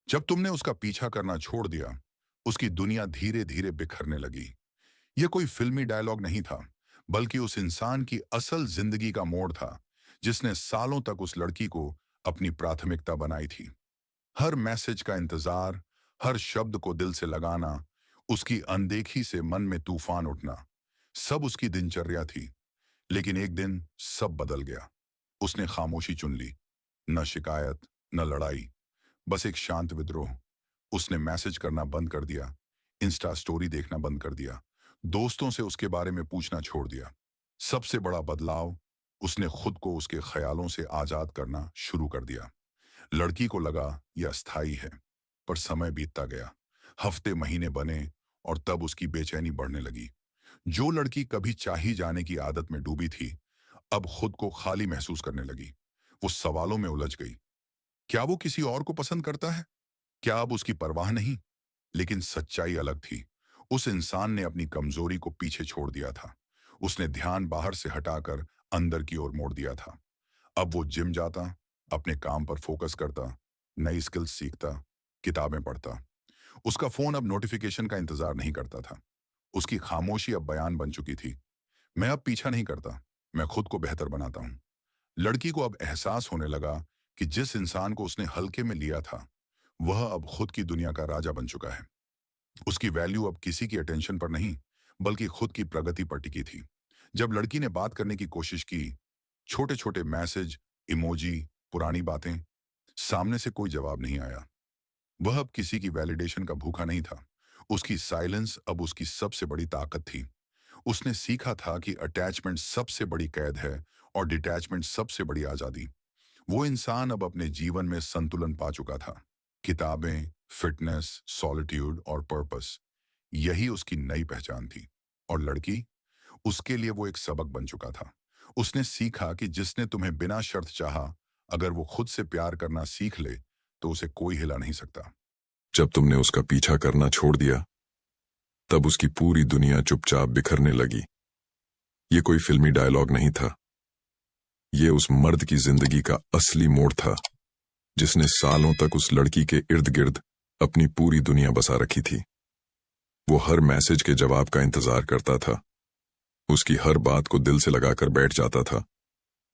जब तुमने उसका पीछा करना छोड़ दिया, उसकी दुनिया धीरे धीरे बिखरने लगी। यह कोई फिल्मी डायलॉग नहीं था, बल्कि उस इंसान की असल जिंदगी का मोड़ था, जिसने सालों तक उस लड़की को अपनी प्राथमिकता बनाई थी। हर मैसेज का इंतजार, हर शब्द को दिल से लगाना, उसकी अनदेखी से मन में तूफान उठना, सब उसकी दिनचर्या थी। लेकिन एक दिन सब बदल गया। उसने खामोशी चुन ली। न शिकायत, न लड़ाई, बस एक शांत विद्रोह। उसने मैसेज करना बंद कर दिया, इंस्टा स्टोरी देखना बंद कर दिया, दोस्तों से उसके बारे में पूछना छोड़ दिया। सबसे बड़ा बदलाव, उसने खुद को उसके ख्यालों से आजाद करना शुरू कर दिया। लड़की को लगा यह अस्थाई है, पर समय बीतता गया। हफ्ते महीने बने और तब उसकी बेचैनी बढ़ने लगी। जो लड़की कभी चाही जाने की आदत में डूबी थी, अब खुद को खाली महसूस करने लगी। वो सवालों में उलझ गई। क्या वो किसी और को पसंद करता है? क्या अब उसकी परवाह नहीं? लेकिन सच्चाई अलग थी। उस इंसान ने अपनी कमजोरी को पीछे छोड़ दिया था। उसने ध्यान बाहर से हटाकर अंदर की ओर मोड़ दिया था। अब वो जिम जाता, अपने काम पर फोकस करता, नई स्किल्स सीखता, किताबें पढ़ता। उसका फोन अब नोटिफिकेशन का इंतजार नहीं करता था। उसकी खामोशी अब बयान बन चुकी थी। मैं अब पीछा नहीं करता, मैं खुद को बेहतर बनाता हूं। लड़की को अब एहसास होने लगा कि जिस इंसान को उसने हल्के में लिया था, वह अब खुद की दुनिया का राजा बन चुका है। उसकी वैल्यू अब किसी की अटेंशन पर नहीं, बल्कि खुद की प्रगति पर टिकी थी। जब लड़की ने बात करने की कोशिश की, छोटे छोटे मैसेज, इमोजी, पुरानी बातें, सामने से कोई जवाब नहीं आया। वह अब किसी की वैलिडेशन का भूखा नहीं था। उसकी साइलेंस अब उसकी सबसे बड़ी ताकत थी। उसने सीखा था कि अटैचमेंट सबसे बड़ी कैद है और डिटैचमेंट सबसे बड़ी आजादी। वो इंसान अब अपने जीवन में संतुलन पा चुका था। किताबें, फिटनेस, सॉलिट्यूड और पर्पस, यही उसकी नई पहचान थी। और लड़की, उसके लिए वो एक सबक बन चुका था। उसने सीखा कि जिसने तुम्हें बिना शर्त चाहा, अगर वो खुद से प्यार करना सीख ले, तो उसे कोई हिला नहीं सकता। जब तुमने उसका पीछा करना छोड़ दिया, तब उसकी पूरी दुनिया चुपचाप बिखरने लगी। ये कोई फिल्मी डायलॉग नहीं था। ये उस मर्द की जिंदगी का असली मोड़ था, जिसने सालों तक उस लड़की के इर्द गिर्द अपनी पूरी दुनिया बसा रखी थी। वो हर मैसेज के जवाब का इंतजार करता था, उसकी हर बात को दिल से लगाकर बैठ जाता था,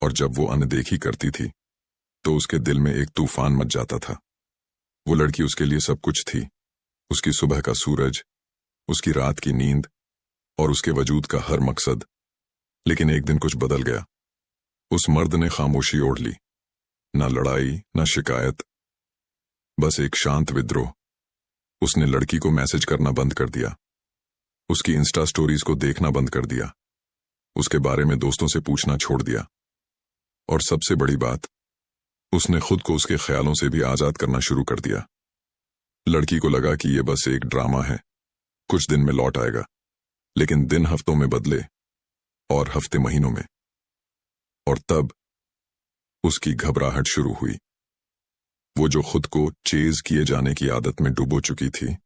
और जब वो अनदेखी करती थी, तो उसके दिल में एक तूफान मच जाता था। वो लड़की उसके लिए सब कुछ थी, उसकी सुबह का सूरज, उसकी रात की नींद और उसके वजूद का हर मकसद। लेकिन एक दिन कुछ बदल गया। उस मर्द ने खामोशी ओढ़ ली। ना लड़ाई, ना शिकायत, बस एक शांत विद्रोह। उसने लड़की को मैसेज करना बंद कर दिया, उसकी इंस्टा स्टोरीज को देखना बंद कर दिया, उसके बारे में दोस्तों से पूछना छोड़ दिया, और सबसे बड़ी बात, उसने खुद को उसके ख्यालों से भी आजाद करना शुरू कर दिया। लड़की को लगा कि यह बस एक ड्रामा है, कुछ दिन में लौट आएगा। लेकिन दिन हफ्तों में बदले और हफ्ते महीनों में, और तब उसकी घबराहट शुरू हुई। वो जो खुद को चेज किए जाने की आदत में डुबो चुकी थी,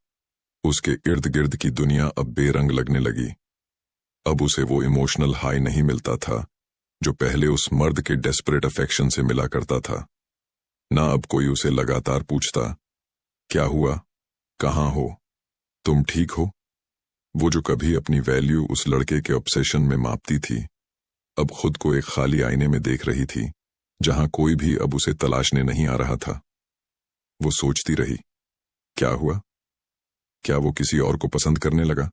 उसके इर्द गिर्द की दुनिया अब बेरंग लगने लगी। अब उसे वो इमोशनल हाई नहीं मिलता था जो पहले उस मर्द के डेस्परेट अफेक्शन से मिला करता था। ना अब कोई उसे लगातार पूछता, क्या हुआ, कहाँ हो, तुम ठीक हो। वो जो कभी अपनी वैल्यू उस लड़के के ऑब्सेशन में मापती थी, अब खुद को एक खाली आईने में देख रही थी, जहां कोई भी अब उसे तलाशने नहीं आ रहा था। वो सोचती रही, क्या हुआ? क्या वो किसी और को पसंद करने लगा?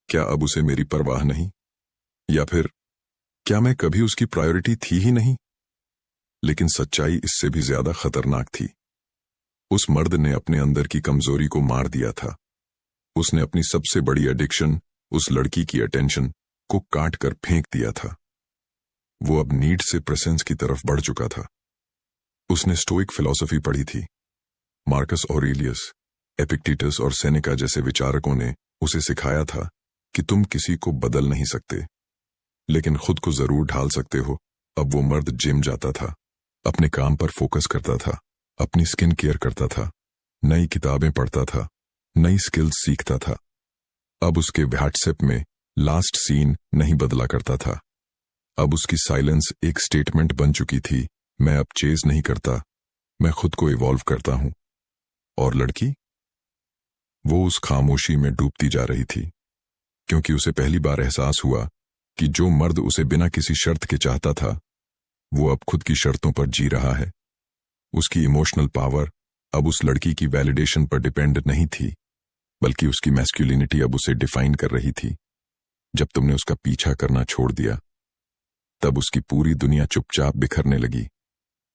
क्या अब उसे मेरी परवाह नहीं? या फिर क्या मैं कभी उसकी प्रायोरिटी थी ही नहीं? लेकिन सच्चाई इससे भी ज्यादा खतरनाक थी। उस मर्द ने अपने अंदर की कमजोरी को मार दिया था। उसने अपनी सबसे बड़ी एडिक्शन, उस लड़की की अटेंशन, को काट कर फेंक दिया था। वो अब नीड से प्रेजेंस की तरफ बढ़ चुका था। उसने स्टोइक फिलॉसफी पढ़ी थी। मार्कस ऑरेलियस, एपिक्टेटस और सेनेका जैसे विचारकों ने उसे सिखाया था कि तुम किसी को बदल नहीं सकते, लेकिन खुद को जरूर ढाल सकते हो। अब वो मर्द जिम जाता था, अपने काम पर फोकस करता था, अपनी स्किन केयर करता था, नई किताबें पढ़ता था, नई स्किल्स सीखता था। अब उसके व्हाट्सएप में लास्ट सीन नहीं बदला करता था। अब उसकी साइलेंस एक स्टेटमेंट बन चुकी थी, मैं अब चेज नहीं करता, मैं खुद को इवॉल्व करता हूं। और लड़की? वो उस खामोशी में डूबती जा रही थी, क्योंकि उसे पहली बार एहसास हुआ कि जो मर्द उसे बिना किसी शर्त के चाहता था, वो अब खुद की शर्तों पर जी रहा है। उसकी इमोशनल पावर अब उस लड़की की वैलिडेशन पर डिपेंड नहीं थी, बल्कि उसकी मैस्कुलिनिटी अब उसे डिफाइन कर रही थी। जब तुमने उसका पीछा करना छोड़ दिया, तब उसकी पूरी दुनिया चुपचाप बिखरने लगी,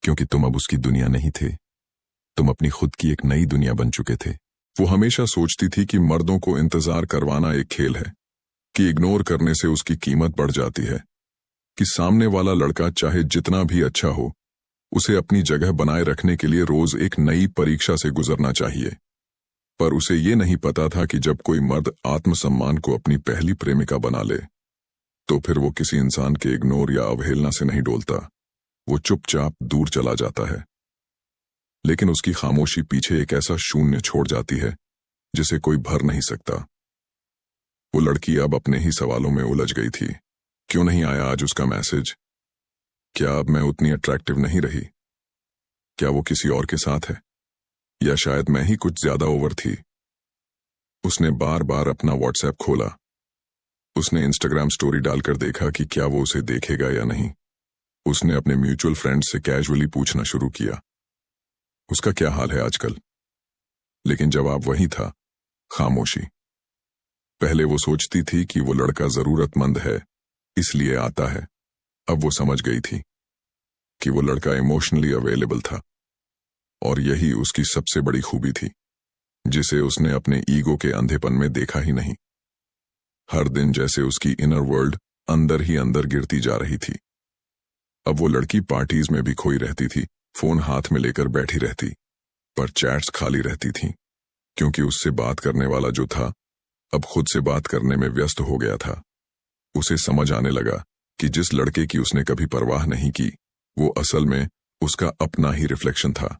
क्योंकि तुम अब उसकी दुनिया नहीं थे। तुम अपनी खुद की एक नई दुनिया बन चुके थे। वो हमेशा सोचती थी कि मर्दों को इंतजार करवाना एक खेल है, कि इग्नोर करने से उसकी कीमत बढ़ जाती है, कि सामने वाला लड़का चाहे जितना भी अच्छा हो, उसे अपनी जगह बनाए रखने के लिए रोज एक नई परीक्षा से गुजरना चाहिए। पर उसे ये नहीं पता था कि जब कोई मर्द आत्मसम्मान को अपनी पहली प्रेमिका बना ले, तो फिर वो किसी इंसान के इग्नोर या अवहेलना से नहीं डोलता, वो चुपचाप दूर चला जाता है। लेकिन उसकी खामोशी पीछे एक ऐसा शून्य छोड़ जाती है जिसे कोई भर नहीं सकता। वो लड़की अब अपने ही सवालों में उलझ गई थी। क्यों नहीं आया आज उसका मैसेज? क्या अब मैं उतनी अट्रैक्टिव नहीं रही? क्या वो किसी और के साथ है? या शायद मैं ही कुछ ज्यादा ओवर थी? उसने बार बार अपना व्हाट्सएप खोला। उसने इंस्टाग्राम स्टोरी डालकर देखा कि क्या वो उसे देखेगा या नहीं। उसने अपने म्यूचुअल फ्रेंड से कैजुअली पूछना शुरू किया, उसका क्या हाल है आजकल? लेकिन जवाब वही था, खामोशी। पहले वो सोचती थी कि वो लड़का जरूरतमंद है, इसलिए आता है। अब वो समझ गई थी कि वो लड़का इमोशनली अवेलेबल था, और यही उसकी सबसे बड़ी खूबी थी, जिसे उसने अपने ईगो के अंधेपन में देखा ही नहीं। हर दिन जैसे उसकी इनर वर्ल्ड अंदर ही अंदर गिरती जा रही थी। अब वो लड़की पार्टीज में भी खोई रहती थी, फोन हाथ में लेकर बैठी रहती, पर चैट्स खाली रहती थीं, क्योंकि उससे बात करने वाला जो था, अब खुद से बात करने में व्यस्त हो गया था। उसे समझ आने लगा कि जिस लड़के की उसने कभी परवाह नहीं की, वो असल में उसका अपना ही रिफ्लेक्शन था।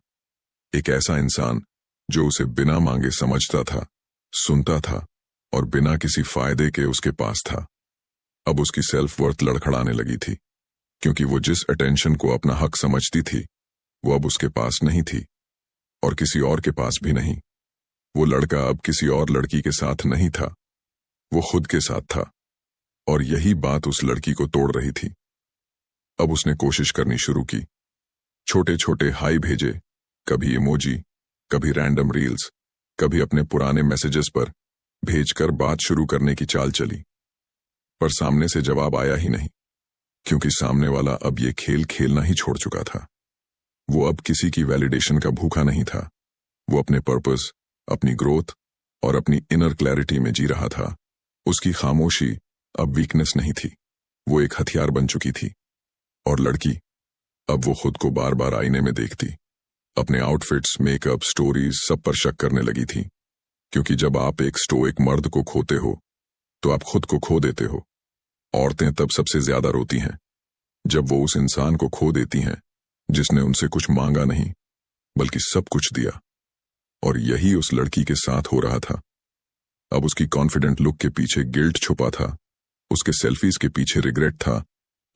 एक ऐसा इंसान जो उसे बिना मांगे समझता था, सुनता था, और बिना किसी फायदे के उसके पास था। अब उसकी सेल्फ वर्थ लड़खड़ाने लगी थी, क्योंकि वो जिस अटेंशन को अपना हक समझती थी, वो अब उसके पास नहीं थी, और किसी और के पास भी नहीं। वो लड़का अब किसी और लड़की के साथ नहीं था, वो खुद के साथ था, और यही बात उस लड़की को तोड़ रही थी। अब उसने कोशिश करनी शुरू की। छोटे छोटे हाई भेजे, कभी इमोजी, कभी रैंडम रील्स, कभी अपने पुराने मैसेजेस पर भेजकर बात शुरू करने की चाल चली। पर सामने से जवाब आया ही नहीं, क्योंकि सामने वाला अब ये खेल खेलना ही छोड़ चुका था। वो अब किसी की वैलिडेशन का भूखा नहीं था। वो अपने पर्पस, अपनी ग्रोथ और अपनी इनर क्लैरिटी में जी रहा था। उसकी खामोशी अब वीकनेस नहीं थी, वो एक हथियार बन चुकी थी। और लड़की, अब वो खुद को बार बार आईने में देखती, अपने आउटफिट्स, मेकअप, स्टोरीज सब पर शक करने लगी थी। क्योंकि जब आप एक स्टोइक मर्द को खोते हो, तो आप खुद को खो देते हो। औरतें तब सबसे ज्यादा रोती हैं जब वो उस इंसान को खो देती हैं जिसने उनसे कुछ मांगा नहीं, बल्कि सब कुछ दिया। और यही उस लड़की के साथ हो रहा था। अब उसकी कॉन्फिडेंट लुक के पीछे गिल्ट छुपा था, उसके सेल्फीज के पीछे रिग्रेट था,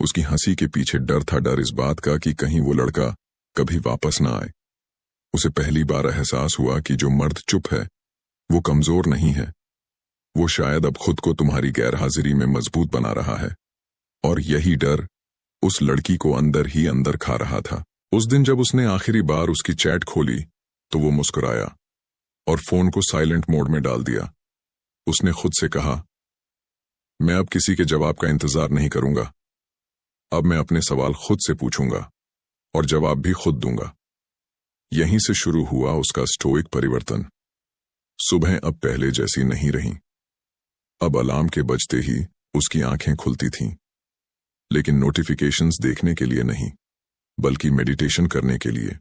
उसकी हंसी के पीछे डर था, डर इस बात का कि कहीं वो लड़का कभी वापस ना आए। उसे पहली बार एहसास हुआ कि जो मर्द चुप है, वो कमजोर नहीं है, वो शायद अब खुद को तुम्हारी गैरहाजिरी में मजबूत बना रहा है। और यही डर उस लड़की को अंदर ही अंदर खा रहा था। उस दिन जब उसने आखिरी बार उसकी चैट खोली, तो वो मुस्कुराया और फोन को साइलेंट मोड में डाल दिया। उसने खुद से कहा, मैं अब किसी के जवाब का इंतजार नहीं करूंगा। अब मैं अपने सवाल खुद से पूछूंगा और जवाब भी खुद दूंगा। यहीं से शुरू हुआ उसका स्टोइक परिवर्तन। सुबह अब पहले जैसी नहीं रही। अब अलार्म के बजते ही उसकी आंखें खुलती थीं, लेकिन नोटिफिकेशंस देखने के लिए नहीं, बल्कि मेडिटेशन करने के लिए।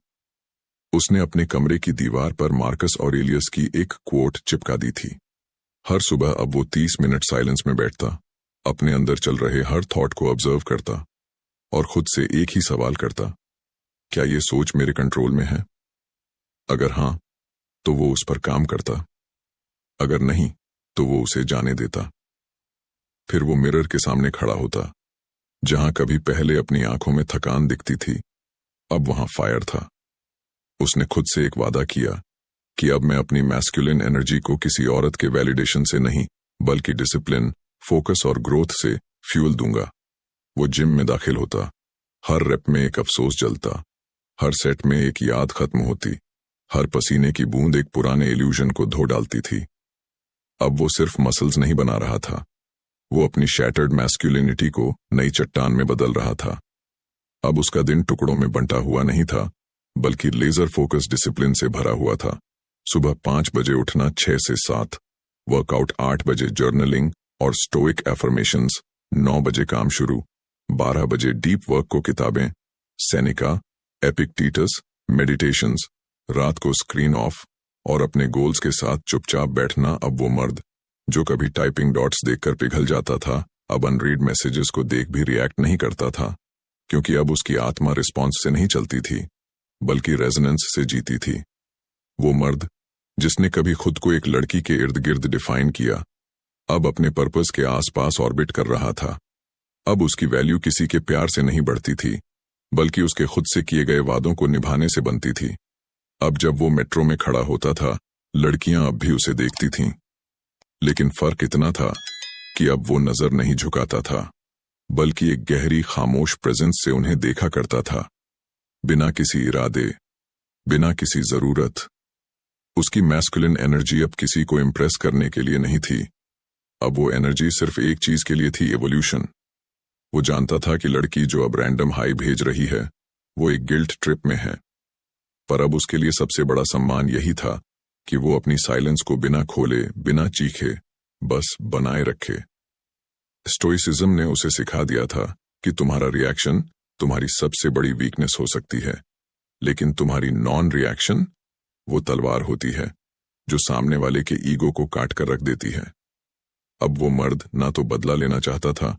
उसने अपने कमरे की दीवार पर मार्कस ऑरेलियस की एक कोट चिपका दी थी। हर सुबह अब वो 30 मिनट साइलेंस में बैठता, अपने अंदर चल रहे हर थॉट को ऑब्जर्व करता और खुद से एक ही सवाल करता, क्या ये सोच मेरे कंट्रोल में है? अगर हां, तो वो उस पर काम करता। अगर नहीं, तो वो उसे जाने देता। फिर वो मिरर के सामने खड़ा होता। जहां कभी पहले अपनी आंखों में थकान दिखती थी, अब वहां फायर था। उसने खुद से एक वादा किया कि अब मैं अपनी मैस्कुलिन एनर्जी को किसी औरत के वैलिडेशन से नहीं बल्कि डिसिप्लिन, फोकस और ग्रोथ से फ्यूल दूंगा। वो जिम में दाखिल होता, हर रेप में एक अफसोस जलता, हर सेट में एक याद खत्म होती, हर पसीने की बूंद एक पुराने इल्यूजन को धो डालती थी। अब वो सिर्फ मसल्स नहीं बना रहा था, वो अपनी शैटर्ड मैस्कुलिनिटी को नई चट्टान में बदल रहा था। अब उसका दिन टुकड़ों में बंटा हुआ नहीं था, बल्कि लेजर फोकस डिसिप्लिन से भरा हुआ था। सुबह 5 बजे उठना 6 से 7, वर्कआउट 8 बजे, जर्नलिंग और स्टोइक एफर्मेशंस, 9 बजे काम शुरू, 12 बजे डीप वर्क को किताबें, सेनेका, एपिक्टेटस, मेडिटेशंस, रात को स्क्रीन ऑफ और अपने गोल्स के साथ चुपचाप बैठना। अब वो मर्द जो कभी टाइपिंग डॉट्स देखकर पिघल जाता था, अब अनरीड मैसेजेस को देख भी रिएक्ट नहीं करता था, क्योंकि अब उसकी आत्मा रिस्पॉन्स से नहीं चलती थी बल्कि रेजोनेंस से जीती थी। वो मर्द जिसने कभी खुद को एक लड़की के इर्द गिर्द डिफाइन किया, अब अपने पर्पस के आसपास ऑर्बिट कर रहा था। अब उसकी वैल्यू किसी के प्यार से नहीं बढ़ती थी, बल्कि उसके खुद से किए गए वादों को निभाने से बनती थी। अब जब वो मेट्रो में खड़ा होता था, लड़कियां अब भी उसे देखती थीं, लेकिन फर्क इतना था कि अब वो नजर नहीं झुकाता था, बल्कि एक गहरी खामोश प्रेजेंस से उन्हें देखा करता था, बिना किसी इरादे, बिना किसी जरूरत। उसकी मैस्कुलिन एनर्जी अब किसी को इम्प्रेस करने के लिए नहीं थी, अब वो एनर्जी सिर्फ एक चीज के लिए थी, एवोल्यूशन। वो जानता था कि लड़की जो अब रैंडम हाई भेज रही है, वो एक गिल्ट ट्रिप में है, पर अब उसके लिए सबसे बड़ा सम्मान यही था कि वो अपनी साइलेंस को बिना खोले, बिना चीखे, बस बनाए रखे। स्टोइसिज्म ने उसे सिखा दिया था कि तुम्हारा रिएक्शन तुम्हारी सबसे बड़ी वीकनेस हो सकती है, लेकिन तुम्हारी नॉन रिएक्शन वो तलवार होती है जो सामने वाले के ईगो को काट कर रख देती है। अब वो मर्द ना तो बदला लेना चाहता था,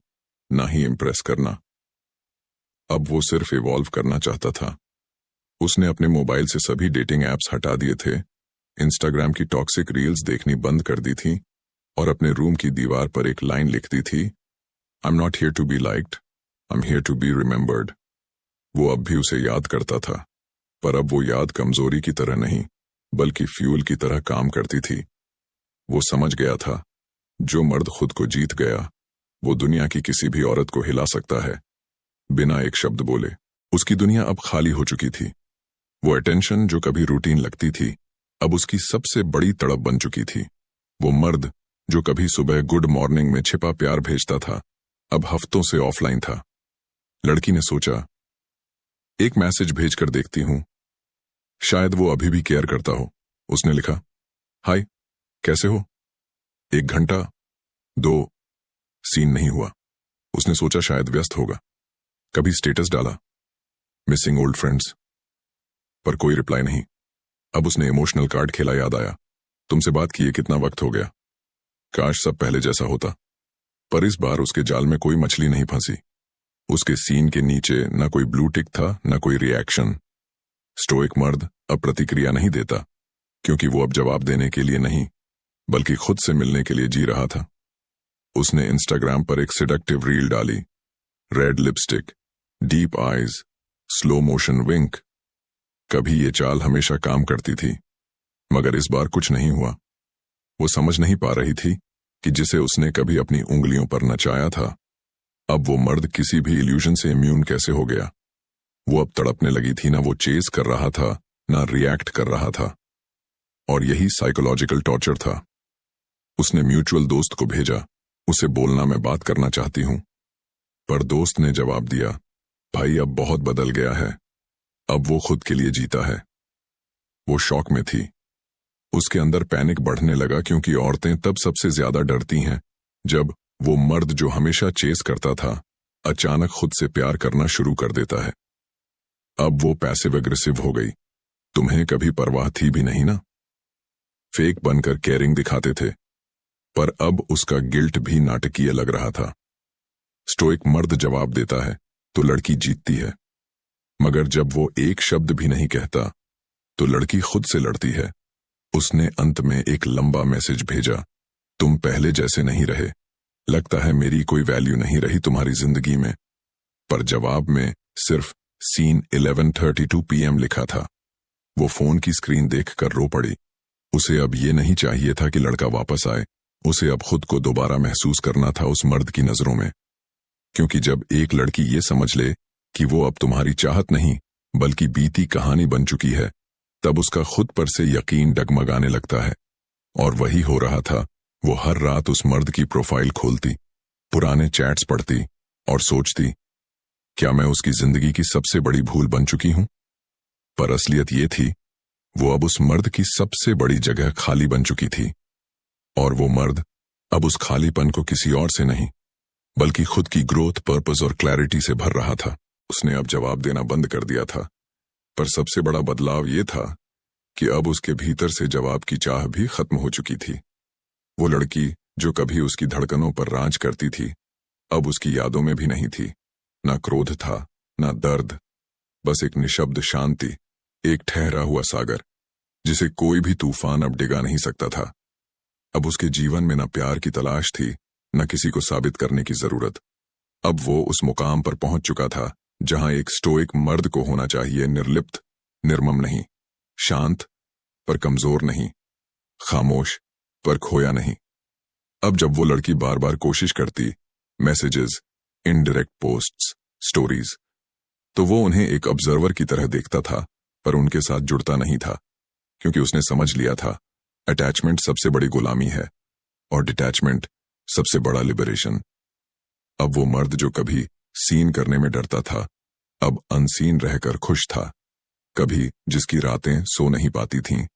ना ही इम्प्रेस करना। अब वो सिर्फ इवॉल्व करना चाहता था। उसने अपने मोबाइल से सभी डेटिंग एप्स हटा दिए थे, इंस्टाग्राम की टॉक्सिक रील्स देखनी बंद कर दी थी और अपने रूम की दीवार पर एक लाइन लिख दी थी, I am not here to be liked, I am here to be remembered. वो अब भी उसे याद करता था, पर अब वो याद कमजोरी की तरह नहीं बल्कि फ्यूल की तरह काम करती थी। वो समझ गया था, जो मर्द खुद को जीत गया, वो दुनिया की किसी भी औरत को हिला सकता है, बिना एक शब्द बोले। उसकी दुनिया अब खाली हो चुकी थी। वो अटेंशन जो कभी रूटीन लगती थी, अब उसकी सबसे बड़ी तड़प बन चुकी थी। वो मर्द जो कभी सुबह गुड मॉर्निंग में छिपा प्यार भेजता था, अब हफ्तों से ऑफलाइन था। लड़की ने सोचा, एक मैसेज भेजकर देखती हूं, शायद वो अभी भी केयर करता हो। उसने लिखा, हाय, कैसे हो? 1 घंटा, 2, सीन नहीं हुआ। उसने सोचा शायद व्यस्त होगा। कभी स्टेटस डाला, मिसिंग ओल्ड फ्रेंड्स, पर कोई रिप्लाई नहीं। अब उसने इमोशनल कार्ड खेला, याद आया, तुमसे बात किए कितना वक्त हो गया। काश सब पहले जैसा होता, पर इस बार उसके जाल में कोई मछली नहीं फंसी। उसके सीन के नीचे न कोई ब्लू टिक था, न कोई रिएक्शन। स्टोइक मर्द अब प्रतिक्रिया नहीं देता, क्योंकि वो अब जवाब देने के लिए नहीं बल्कि खुद से मिलने के लिए जी रहा था। उसने इंस्टाग्राम पर एक सेडक्टिव रील डाली, red lipstick, deep eyes, slow motion wink. कभी ये चाल हमेशा काम करती थी, मगर इस बार कुछ नहीं हुआ। वो समझ नहीं पा रही थी कि जिसे उसने कभी अपनी उंगलियों पर नचाया था, अब वो मर्द किसी भी इल्यूजन से इम्यून कैसे हो गया। वो अब तड़पने लगी थी, ना वो चेज कर रहा था, ना रिएक्ट कर रहा था। और यही साइकोलॉजिकल टॉर्चर था। उसने म्यूचुअल दोस्त को भेजा, उसे बोलना मैं बात करना चाहती हूं, पर दोस्त ने जवाब दिया, भाई अब बहुत बदल गया है, अब वो खुद के लिए जीता है। वो शॉक में थी। उसके अंदर पैनिक बढ़ने लगा, क्योंकि औरतें तब सबसे ज्यादा डरती हैं जब वो मर्द जो हमेशा चेस करता था अचानक खुद से प्यार करना शुरू कर देता है। अब वो पैसिव एग्रेसिव हो गई। तुम्हें कभी परवाह थी भी नहीं ना। फेक बनकर केयरिंग दिखाते थे, पर अब उसका गिल्ट भी नाटकीय लग रहा था। स्टोइक मर्द जवाब देता है तो लड़की जीतती है, मगर जब वो एक शब्द भी नहीं कहता तो लड़की खुद से लड़ती है। उसने अंत में एक लंबा मैसेज भेजा, तुम पहले जैसे नहीं रहे, लगता है मेरी कोई वैल्यू नहीं रही तुम्हारी जिंदगी में। पर जवाब में सिर्फ सीन 11:32 PM लिखा था। वो फोन की स्क्रीन देखकर रो पड़ी। उसे अब ये नहीं चाहिए था कि लड़का वापस आए, उसे अब खुद को दोबारा महसूस करना था उस मर्द की नजरों में। क्योंकि जब एक लड़की ये समझ ले कि वो अब तुम्हारी चाहत नहीं बल्कि बीती कहानी बन चुकी है, तब उसका खुद पर से यकीन डगमगाने लगता है। और वही हो रहा था। वो हर रात उस मर्द की प्रोफाइल खोलती, पुराने चैट्स पढ़ती और सोचती, क्या मैं उसकी जिंदगी की सबसे बड़ी भूल बन चुकी हूं? पर असलियत ये थी, वो अब उस मर्द की सबसे बड़ी जगह खाली बन चुकी थी। और वो मर्द अब उस खालीपन को किसी और से नहीं बल्कि खुद की ग्रोथ, पर्पस और क्लैरिटी से भर रहा था। उसने अब जवाब देना बंद कर दिया था, पर सबसे बड़ा बदलाव ये था कि अब उसके भीतर से जवाब की चाह भी खत्म हो चुकी थी। वो लड़की जो कभी उसकी धड़कनों पर राज करती थी, अब उसकी यादों में भी नहीं थी। ना क्रोध था, ना दर्द, बस एक निशब्द शांति, एक ठहरा हुआ सागर जिसे कोई भी तूफान अब डिगा नहीं सकता था। अब उसके जीवन में न प्यार की तलाश थी, न किसी को साबित करने की जरूरत। अब वो उस मुकाम पर पहुंच चुका था जहां एक स्टोइक मर्द को होना चाहिए, निर्लिप्त, निर्मम नहीं, शांत पर कमजोर नहीं, खामोश पर खोया नहीं। अब जब वो लड़की बार बार कोशिश करती, मैसेजेस, इनडायरेक्ट पोस्ट्स, स्टोरीज, तो वो उन्हें एक ऑब्जर्वर की तरह देखता था, पर उनके साथ जुड़ता नहीं था, क्योंकि उसने समझ लिया था अटैचमेंट सबसे बड़ी गुलामी है और डिटैचमेंट सबसे बड़ा लिबरेशन। अब वो मर्द जो कभी सीन करने में डरता था, अब अनसीन रहकर खुश था। कभी जिसकी रातें सो नहीं पाती थीं,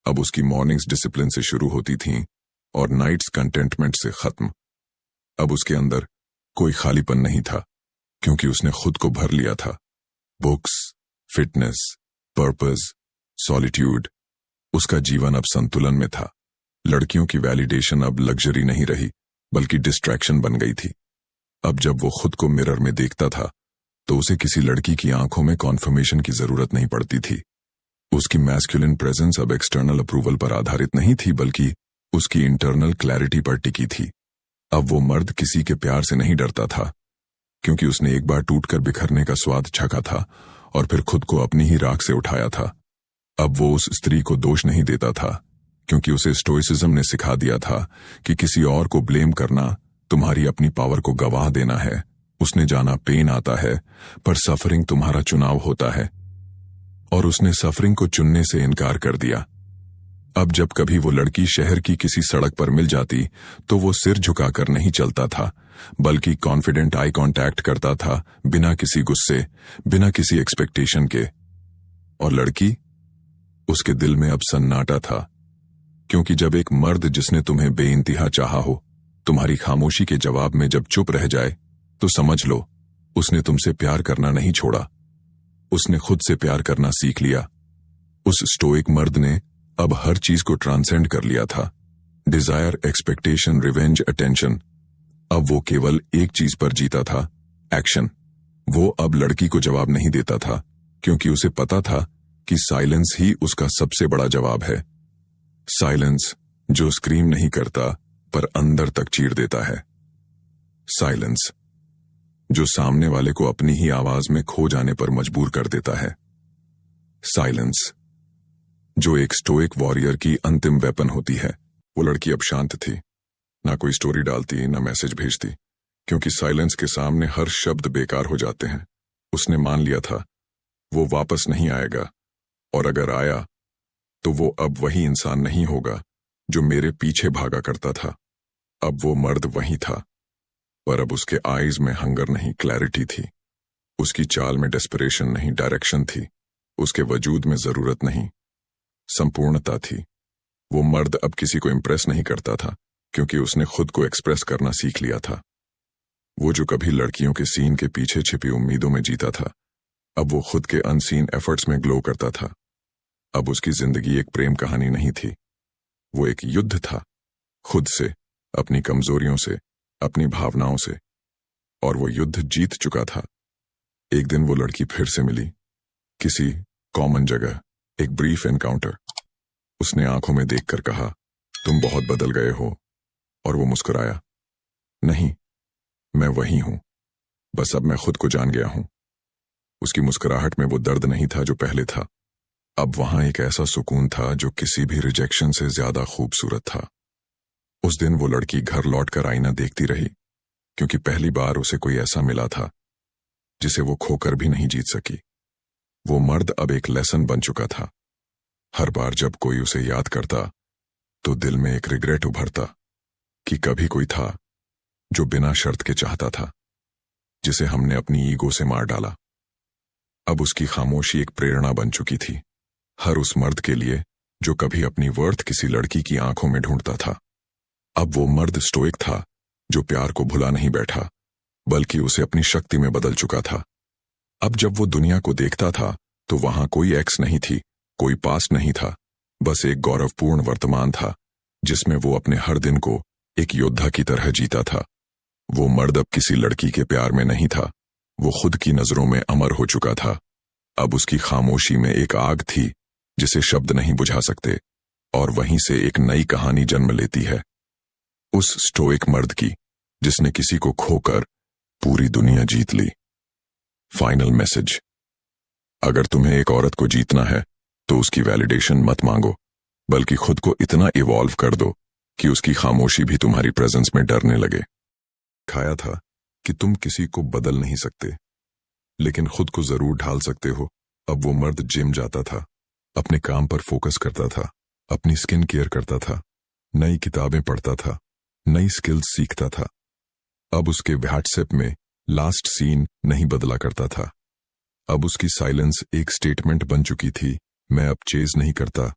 अब उसकी मॉर्निंग्स डिसिप्लिन से शुरू होती थीं और नाइट्स कंटेंटमेंट से खत्म। अब उसके अंदर कोई खालीपन नहीं था, क्योंकि उसने खुद को भर लिया था। बुक्स, फिटनेस, पर्पस, सॉलिट्यूड, उसका जीवन अब संतुलन में था। लड़कियों की वैलिडेशन अब लग्जरी नहीं रही बल्कि डिस्ट्रैक्शन बन गई थी। अब जब वो खुद को मिरर में देखता था तो उसे किसी लड़की की आंखों में कॉन्फर्मेशन की जरूरत नहीं पड़ती थी। उसकी मैस्कुलिन प्रेजेंस अब एक्सटर्नल अप्रूवल पर आधारित नहीं थी बल्कि उसकी इंटरनल क्लैरिटी पर टिकी थी। अब वो मर्द किसी के प्यार से नहीं डरता था, क्योंकि उसने एक बार टूटकर बिखरने का स्वाद चखा था और फिर खुद को अपनी ही राख से उठाया था। अब वो उस स्त्री को दोष नहीं देता था, क्योंकि उसे स्टोइसिज्म ने सिखा दिया था कि किसी और को ब्लेम करना तुम्हारी अपनी पावर को गवाह देना है। उसने जाना पेन आता है, पर सफरिंग तुम्हारा चुनाव होता है, और उसने सफरिंग को चुनने से इनकार कर दिया। अब जब कभी वो लड़की शहर की किसी सड़क पर मिल जाती तो वो सिर झुकाकर नहीं चलता था, बल्कि कॉन्फिडेंट आई कांटेक्ट करता था, बिना किसी गुस्से, बिना किसी एक्सपेक्टेशन के। और लड़की, उसके दिल में अब सन्नाटा था, क्योंकि जब एक मर्द जिसने तुम्हें बेइंतहा चाहा हो तुम्हारी खामोशी के जवाब में जब चुप रह जाए, तो समझ लो उसने तुमसे प्यार करना नहीं छोड़ा, उसने खुद से प्यार करना सीख लिया। उस स्टोइक मर्द ने अब हर चीज को ट्रांसेंड कर लिया था, डिजायर, एक्सपेक्टेशन, रिवेंज, अटेंशन। अब वो केवल एक चीज पर जीता था, एक्शन। वो अब लड़की को जवाब नहीं देता था, क्योंकि उसे पता था कि साइलेंस ही उसका सबसे बड़ा जवाब है। साइलेंस जो स्क्रीम नहीं करता पर अंदर तक चीर देता है। साइलेंस जो सामने वाले को अपनी ही आवाज में खो जाने पर मजबूर कर देता है। साइलेंस जो एक स्टोइक वॉरियर की अंतिम वेपन होती है। वो लड़की अब शांत थी, ना कोई स्टोरी डालती, ना मैसेज भेजती, क्योंकि साइलेंस के सामने हर शब्द बेकार हो जाते हैं। उसने मान लिया था वो वापस नहीं आएगा, और अगर आया तो वो अब वही इंसान नहीं होगा जो मेरे पीछे भागा करता था। अब वो मर्द वही था, पर अब उसके आईज में हंगर नहीं, क्लैरिटी थी। उसकी चाल में डेस्परेशन नहीं, डायरेक्शन थी। उसके वजूद में जरूरत नहीं, संपूर्णता थी। वो मर्द अब किसी को इंप्रेस नहीं करता था, क्योंकि उसने खुद को एक्सप्रेस करना सीख लिया था। वो जो कभी लड़कियों के सीन के पीछे छिपी उम्मीदों में जीता था, अब वो खुद के अनसीन एफर्ट्स में ग्लो करता था। अब उसकी जिंदगी एक प्रेम कहानी नहीं थी, वो एक युद्ध था, खुद से, अपनी कमजोरियों से, अपनी भावनाओं से, और वो युद्ध जीत चुका था। एक दिन वो लड़की फिर से मिली, किसी कॉमन जगह, एक ब्रीफ एनकाउंटर। उसने आंखों में देखकर कहा, तुम बहुत बदल गए हो, और वो मुस्कुराया। नहीं, मैं वही हूं, बस अब मैं खुद को जान गया हूं। उसकी मुस्कुराहट में वो दर्द नहीं था जो पहले था, अब वहां एक ऐसा सुकून था जो किसी भी रिजेक्शन से ज्यादा खूबसूरत था। उस दिन वो लड़की घर लौटकर आईना देखती रही, क्योंकि पहली बार उसे कोई ऐसा मिला था जिसे वो खोकर भी नहीं जीत सकी। वो मर्द अब एक लेसन बन चुका था। हर बार जब कोई उसे याद करता तो दिल में एक रिग्रेट उभरता कि कभी कोई था जो बिना शर्त के चाहता था, जिसे हमने अपनी ईगो से मार डाला। अब उसकी खामोशी एक प्रेरणा बन चुकी थी, हर उस मर्द के लिए जो कभी अपनी वर्थ किसी लड़की की आंखों में ढूंढता था। अब वो मर्द स्टोइक था जो प्यार को भुला नहीं बैठा, बल्कि उसे अपनी शक्ति में बदल चुका था। अब जब वो दुनिया को देखता था तो वहां कोई एक्स नहीं थी, कोई पास्ट नहीं था, बस एक गौरवपूर्ण वर्तमान था जिसमें वो अपने हर दिन को एक योद्धा की तरह जीता था। वो मर्द अब किसी लड़की के प्यार में नहीं था, वो खुद की नजरों में अमर हो चुका था। अब उसकी खामोशी में एक आग थी जिसे शब्द नहीं बुझा सकते, और वहीं से एक नई कहानी जन्म लेती है, उस स्टोइक मर्द की जिसने किसी को खोकर पूरी दुनिया जीत ली। फाइनल मैसेज: अगर तुम्हें एक औरत को जीतना है तो उसकी वैलिडेशन मत मांगो, बल्कि खुद को इतना इवॉल्व कर दो कि उसकी खामोशी भी तुम्हारी प्रेजेंस में डरने लगे। खाया था कि तुम किसी को बदल नहीं सकते, लेकिन खुद को जरूर ढाल सकते हो। अब वो मर्द जिम जाता था, अपने काम पर फोकस करता था, अपनी स्किन केयर करता था, नई किताबें पढ़ता था, नई स्किल्स सीखता था। अब उसके व्हाट्सएप में लास्ट सीन नहीं बदला करता था। अब उसकी साइलेंस एक स्टेटमेंट बन चुकी थी, मैं अब चेज नहीं करता,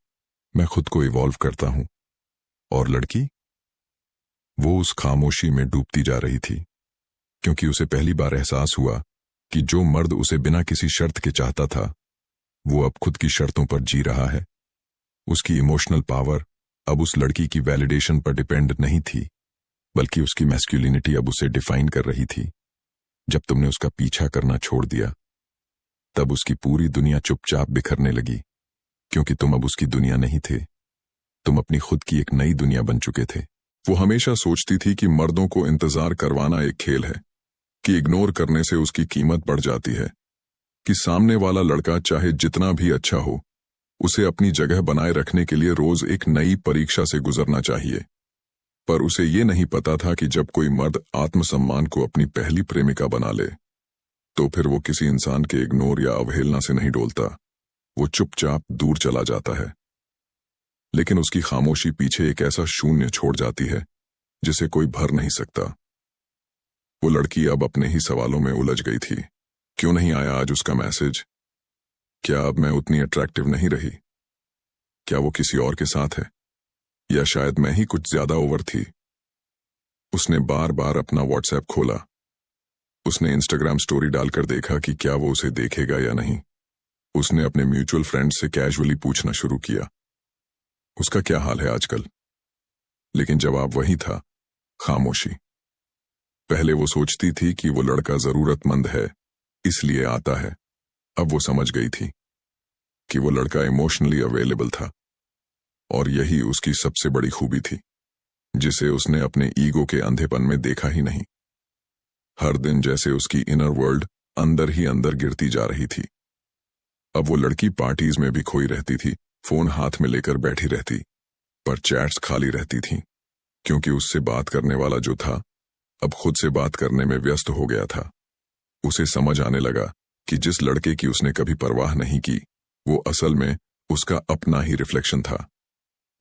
मैं खुद को इवॉल्व करता हूं। और लड़की, वो उस खामोशी में डूबती जा रही थी, क्योंकि उसे पहली बार एहसास हुआ कि जो मर्द उसे बिना किसी शर्त के चाहता था, वो अब खुद की शर्तों पर जी रहा है। उसकी इमोशनल पावर अब उस लड़की की वैलिडेशन पर डिपेंड नहीं थी, बल्कि उसकी मैस्कुलिनिटी अब उसे डिफाइन कर रही थी। जब तुमने उसका पीछा करना छोड़ दिया, तब उसकी पूरी दुनिया चुपचाप बिखरने लगी, क्योंकि तुम अब उसकी दुनिया नहीं थे, तुम अपनी खुद की एक नई दुनिया बन चुके थे। वो हमेशा सोचती थी कि मर्दों को इंतजार करवाना एक खेल है, कि इग्नोर करने से उसकी कीमत बढ़ जाती है, कि सामने वाला लड़का चाहे जितना भी अच्छा हो, उसे अपनी जगह बनाए रखने के लिए रोज एक नई परीक्षा से गुजरना चाहिए। पर उसे ये नहीं पता था कि जब कोई मर्द आत्मसम्मान को अपनी पहली प्रेमिका बना ले, तो फिर वो किसी इंसान के इग्नोर या अवहेलना से नहीं डोलता, वो चुपचाप दूर चला जाता है। लेकिन उसकी खामोशी पीछे एक ऐसा शून्य छोड़ जाती है जिसे कोई भर नहीं सकता। वो लड़की अब अपने ही सवालों में उलझ गई थी। क्यों नहीं आया आज उसका मैसेज? क्या अब मैं उतनी अट्रैक्टिव नहीं रही? क्या वो किसी और के साथ है? या शायद मैं ही कुछ ज्यादा ओवर थी? उसने बार बार अपना व्हाट्सएप खोला। उसने इंस्टाग्राम स्टोरी डालकर देखा कि क्या वो उसे देखेगा या नहीं। उसने अपने म्यूचुअल फ्रेंड से कैजुअली पूछना शुरू किया, उसका क्या हाल है आजकल? लेकिन जवाब वही था, खामोशी। पहले वो सोचती थी कि वो लड़का जरूरतमंद है, इसलिए आता है। अब वो समझ गई थी कि वो लड़का इमोशनली अवेलेबल था, और यही उसकी सबसे बड़ी खूबी थी, जिसे उसने अपने ईगो के अंधेपन में देखा ही नहीं। हर दिन जैसे उसकी इनर वर्ल्ड अंदर ही अंदर गिरती जा रही थी। अब वो लड़की पार्टीज में भी खोई रहती थी, फोन हाथ में लेकर बैठी रहती, पर चैट्स खाली रहती थीं, क्योंकि उससे बात करने वाला जो था, अब खुद से बात करने में व्यस्त हो गया था। उसे समझ आने लगा कि जिस लड़के की उसने कभी परवाह नहीं की, वो असल में उसका अपना ही रिफ्लेक्शन था।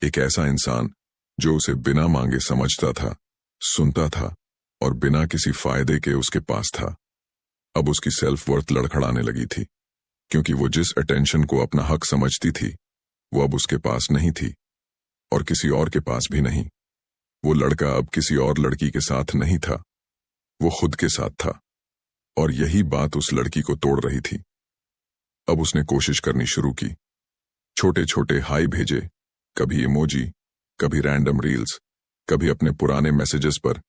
एक ऐसा इंसान जो उसे बिना मांगे समझता था, सुनता था, और बिना किसी फायदे के उसके पास था। अब उसकी सेल्फ वर्थ लड़खड़ाने लगी थी, क्योंकि वो जिस अटेंशन को अपना हक समझती थी, वो अब उसके पास नहीं थी, और किसी और के पास भी नहीं। वो लड़का अब किसी और लड़की के साथ नहीं था, वो खुद के साथ था, और यही बात उस लड़की को तोड़ रही थी। अब उसने कोशिश करनी शुरू की, छोटे छोटे हाई भेजे, कभी इमोजी, कभी रैंडम रील्स, कभी अपने पुराने मैसेजेस पर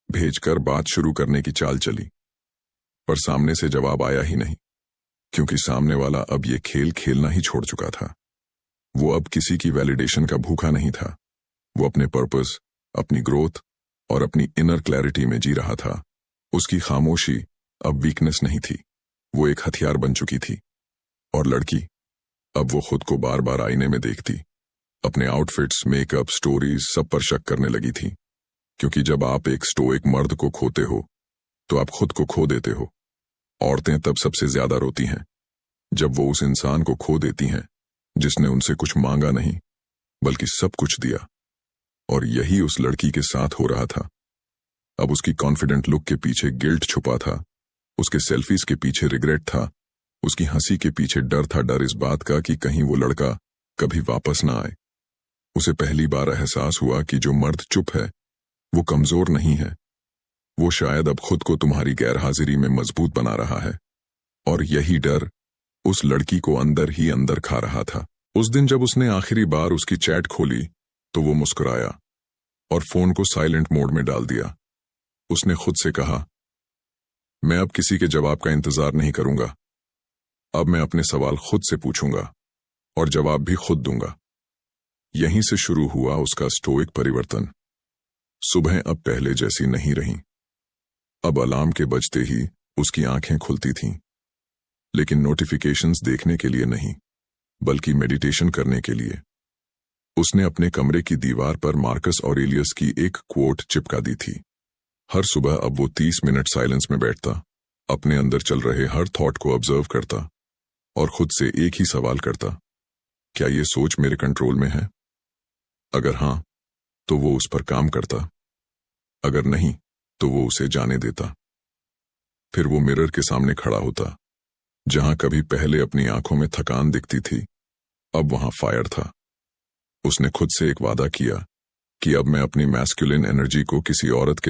भेजकर बात शुरू करने की चाल चली। पर सामने से जवाब आया ही नहीं, क्योंकि सामने वाला अब ये खेल खेलना ही छोड़ चुका था। वो अब किसी की वैलिडेशन का भूखा नहीं था। वो अपने पर्पस, अपनी ग्रोथ और अपनी इनर क्लैरिटी में जी रहा था। उसकी खामोशी अब वीकनेस नहीं थी, वो एक हथियार बन चुकी थी। और लड़की, अब वो खुद को बार बार आईने में देखती, अपने आउटफिट्स, मेकअप, स्टोरीज सब पर शक करने लगी थी। क्योंकि जब आप एक स्टोइक मर्द को खोते हो तो आप खुद को खो देते हो। औरतें तब सबसे ज्यादा रोती हैं जब वो उस इंसान को खो देती हैं जिसने उनसे कुछ मांगा नहीं बल्कि सब कुछ दिया। और यही उस लड़की के साथ हो रहा था। अब उसकी कॉन्फिडेंट लुक के पीछे गिल्ट छुपा था, उसके सेल्फीज के पीछे रिग्रेट था, उसकी हंसी के पीछे डर था, डर इस बात का कि कहीं वो लड़का कभी वापस ना आए। उसे पहली बार एहसास हुआ कि जो मर्द चुप है वो कमजोर नहीं है, वो शायद अब खुद को तुम्हारी गैरहाजिरी में मजबूत बना रहा है। और यही डर उस लड़की को अंदर ही अंदर खा रहा था। उस दिन जब उसने आखिरी बार उसकी चैट खोली तो वो मुस्कुराया और फोन को साइलेंट मोड में डाल दिया। उसने खुद से कहा, मैं अब किसी के जवाब का इंतजार नहीं करूंगा, अब मैं अपने सवाल खुद से पूछूंगा और जवाब भी खुद दूंगा। यहीं से शुरू हुआ उसका स्टोइक परिवर्तन। सुबह अब पहले जैसी नहीं रही। अब अलार्म के बजते ही उसकी आंखें खुलती थीं, लेकिन नोटिफिकेशंस देखने के लिए नहीं बल्कि मेडिटेशन करने के लिए। उसने अपने कमरे की दीवार पर मार्कस ऑरेलियस की एक क्वोट चिपका दी थी। हर सुबह अब वो 30 मिनट साइलेंस में बैठता, अपने अंदर चल रहे हर थॉट को ऑब्जर्व करता और खुद से एक ही सवाल करता, क्या ये सोच मेरे कंट्रोल में है? अगर हां तो वो उस पर काम करता, अगर नहीं तो वो उसे जाने देता। फिर वो मिरर के सामने खड़ा होता, जहां कभी पहले अपनी आंखों में थकान दिखती थी अब वहां फायर था। उसने खुद से एक वादा किया कि अब मैं अपनी मैस्कुलिन एनर्जी को किसी औरत के